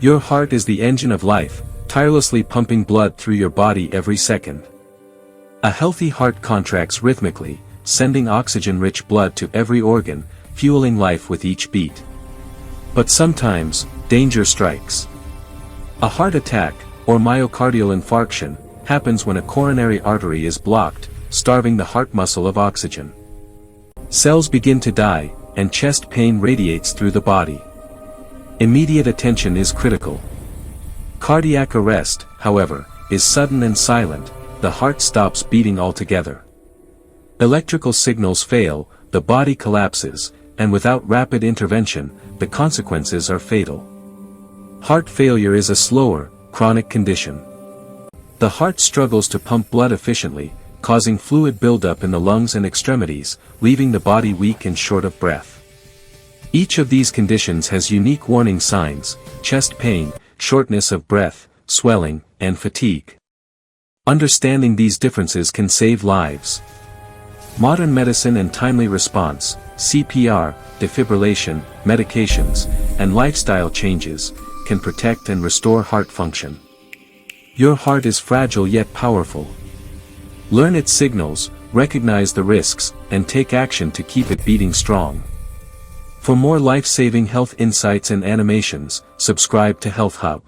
Your heart is the engine of life, tirelessly pumping blood through your body every second. A healthy heart contracts rhythmically, sending oxygen-rich blood to every organ, fueling life with each beat. But sometimes, danger strikes. A heart attack, or myocardial infarction, happens when a coronary artery is blocked, starving the heart muscle of oxygen. Cells begin to die, and chest pain radiates through the body. Immediate attention is critical. Cardiac arrest, however, is sudden and silent. The heart stops beating altogether. Electrical signals fail, the body collapses, and without rapid intervention, the consequences are fatal. Heart failure is a slower, chronic condition. The heart struggles to pump blood efficiently, causing fluid buildup in the lungs and extremities, leaving the body weak and short of breath. Each of these conditions has unique warning signs: chest pain, shortness of breath, swelling, and fatigue. Understanding these differences can save lives. Modern medicine and timely response, CPR, defibrillation, medications, and lifestyle changes, can protect and restore heart function. Your heart is fragile yet powerful. Learn its signals, recognize the risks, and take action to keep it beating strong. For more life-saving health insights and animations, subscribe to Health Hub.